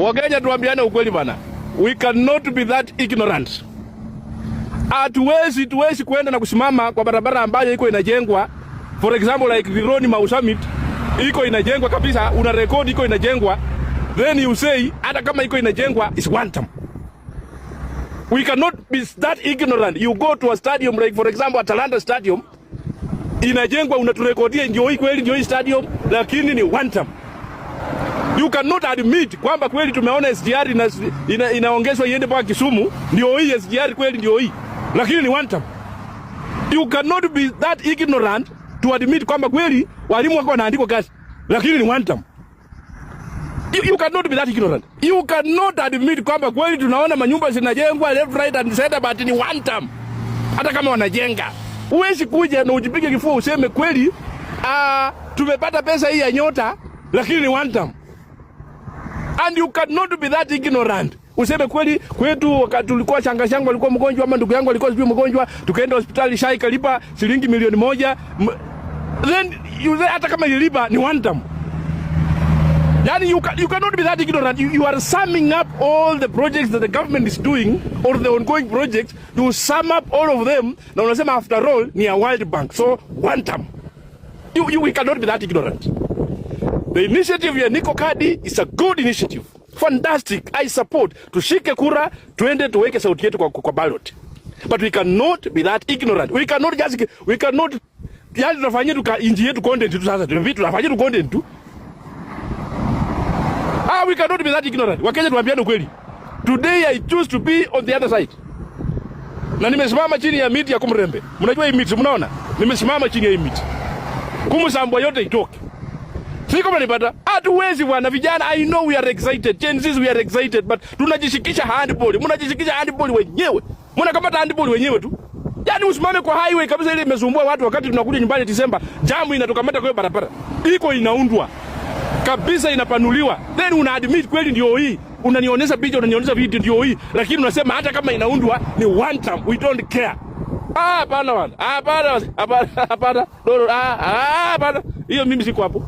Wakenya tuambiane ukweli bana. We cannot be that ignorant. Tuwezi kuenda na kusimama kwa barabara ambayo iko inajengwa. For example like the road Mau Summit iko inajengwa kabisa, una record iko inajengwa. Then you say hata kama iko inajengwa is one time. We cannot be that ignorant. You go to a stadium like for example Atalanta Stadium inajengwa, unaturekodia ndio hii kweli ndio hii stadium, lakini ni one time. You cannot admit kwamba kweli tumeona SGR inaongezwa iende mpaka Kisumu, ndio hii SGR kweli ndio hii, lakini ni one time. You cannot be that ignorant to admit kwamba kweli walimu wako wanaandikwa kazi, lakini ni one time. You cannot be that ignorant. You cannot admit kwamba kweli tunaona manyumba zinajengwa left right and center but ni one time. Hata kama wanajenga, uwezi kuja na ujipige kifua useme kweli tumepata pesa hii ya Nyota lakini ni one time. And you cannot be that ignorant. Useme kweli kwetu wakati tulikuwa shangashangu alikuwa mgonjwa ama ndugu yangu alikuwa sijui mgonjwa, tukaenda hospitali Shai kalipa shilingi milioni 1. Then you say hata kama ilipa ni one time. Yani you cannot be that ignorant. You are summing up all the projects that the government is doing or the ongoing projects, to sum up all of them. Na unasema after all ni a World Bank. So one time. We cannot be that ignorant. The initiative ya Nico Kadi is a good initiative. Fantastic. I support. Tushike kura, tuende tuweke sauti yetu kwa ballot. But we cannot be that ignorant. We cannot yani tunafanyia tuka inji yetu content tu sasa. Tunafanyia tu content tu. We cannot be that ignorant. Wakenya tuambiane ukweli. Today I choose to be on the other side. Na nimesimama chini ya miti ya Kumrembe. Mnajua hii miti, mnaona? Nimesimama chini ya hii miti. Kumusambwa yote itoke. Siko mnanipata? Hatuwezi bwana vijana. I know we are excited. Gen Z we are excited, but tunajishikisha handball. Mnajishikisha handball wenyewe. Mnakamata handball wenyewe tu. Yaani usimame kwa highway kabisa ile imesumbua watu wakati tunakuja nyumbani Disemba. Jamu inatukamata kwa barabara. Iko inaundwa kabisa, inapanuliwa. Then una admit kweli ndio hii. Unanionyesha picha, unanionyesha video ndio hii. Lakini unasema hata kama inaundwa ni one time. We don't care. Hapana bwana. Hapana. Hapana. Hiyo mimi siko hapo.